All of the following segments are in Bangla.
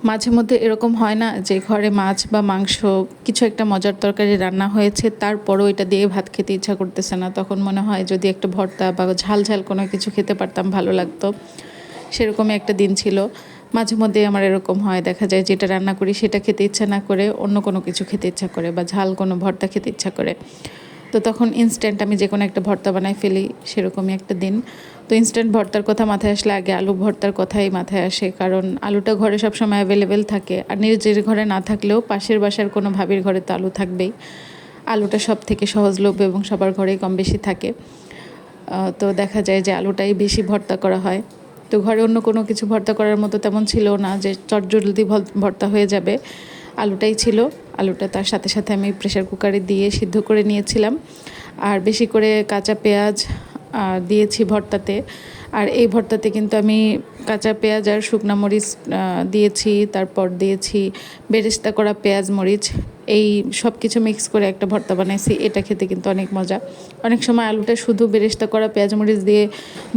মাঝে মধ্যে এরকম হয় না যে ঘরে মাছ বা মাংস কিছু একটা মজার তরকারি রান্না হয়েছে, তারপরও এটা দিয়ে ভাত খেতে ইচ্ছা করতেছে না। তখন মনে হয় যদি একটা ভর্তা বা ঝাল ঝাল কোনো কিছু খেতে পারতাম ভালো লাগতো। সেরকমই একটা দিন ছিল। মাঝে মধ্যেই আমার এরকম হয়, দেখা যায় যেটা রান্না করি সেটা খেতে ইচ্ছা না করে অন্য কোনো কিছু খেতে ইচ্ছা করে বা ঝাল কোনো ভর্তা খেতে ইচ্ছা করে। তো তখন ইনস্ট্যান্ট আমি যে কোনো একটা ভর্তা বানাই ফেলি, সেরকমই একটা দিন। তো ইনস্ট্যান্ট ভর্তার কথা মাথায় আসলে আগে আলু ভর্তার কথাই মাথায় আসে, কারণ আলুটা ঘরে সবসময় অ্যাভেলেবেল থাকে। আর নিজের ঘরে না থাকলেও পাশের বাসার কোনো ভাবির ঘরে তো আলু থাকবেই। আলুটা সব থেকে সহজলভ্য এবং সবার ঘরেই কম বেশি থাকে। তো দেখা যায় যে আলুটাই বেশি ভর্তা করা হয়। তো ঘরে অন্য কোনো কিছু ভর্তা করার মতো তেমন ছিল না যে চটজলদি ভর্তা হয়ে যাবে। আলুটাই ছিল। আলুটা তার সাথে সাথে আমি প্রেসার কুকারে দিয়ে সিদ্ধ করে নিয়েছিলাম। আর বেশি করে কাঁচা পেঁয়াজ দিয়েছি ভর্তাতে। আর এই ভর্তাতে কিন্তু আমি কাঁচা পেঁয়াজ আর শুকনা মরিচ দিয়েছি, তারপর দিয়েছি বেরেস্তা করা পেঁয়াজ মরিচ। এই সব কিছু মিক্স করে একটা ভর্তা বানাইছি। এটা খেতে কিন্তু অনেক মজা। অনেক সময় আলুটা শুধু বেরেস্তা করা পেঁয়াজ মরিচ দিয়ে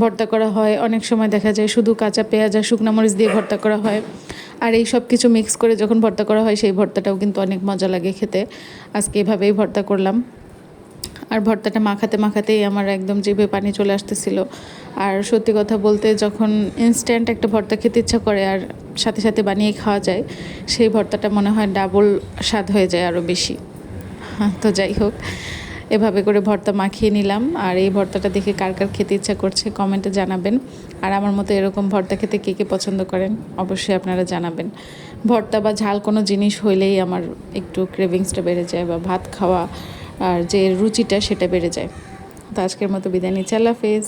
ভর্তা করা হয়, অনেক সময় দেখা যায় শুধু কাঁচা পেঁয়াজ আর শুকনা মরিচ দিয়ে ভর্তা করা হয়। আর এই সব কিছু মিক্স করে যখন ভর্তা করা হয় সেই ভর্তাটাও কিন্তু অনেক মজা লাগে খেতে। আজকে এভাবেই ভর্তা করলাম। আর ভর্তাটা মাখাতে মাখাতেই আমার একদম জিভে পানি চলে আসতেছিল। আর সত্যি কথা বলতে, যখন ইনস্ট্যান্ট একটা ভর্তা খেতে ইচ্ছা করে আর সাথে সাথে বানিয়ে খাওয়া যায়, সেই ভর্তাটা মনে হয় ডাবল স্বাদ হয়ে যায় আরও বেশি। তো যাই হোক, এভাবে করে ভর্তা মাখিয়ে নিলাম। আর এই ভর্তাটা দেখে কার কার খেতে ইচ্ছা করছে কমেন্টে জানাবেন। আর আমার মতো এরকম ভর্তা খেতে কে কে পছন্দ করেন অবশ্যই আপনারা জানাবেন। ভর্তা বা ঝাল কোনো জিনিস হইলেই আমার একটু ক্রেভিংসটা বেড়ে যায়, বা ভাত খাওয়া আর যে রুচিটা সেটা বেড়ে যায়। তো আজকের মতো বিদায় নিচ্ছি, আল্লাহ হাফেজ।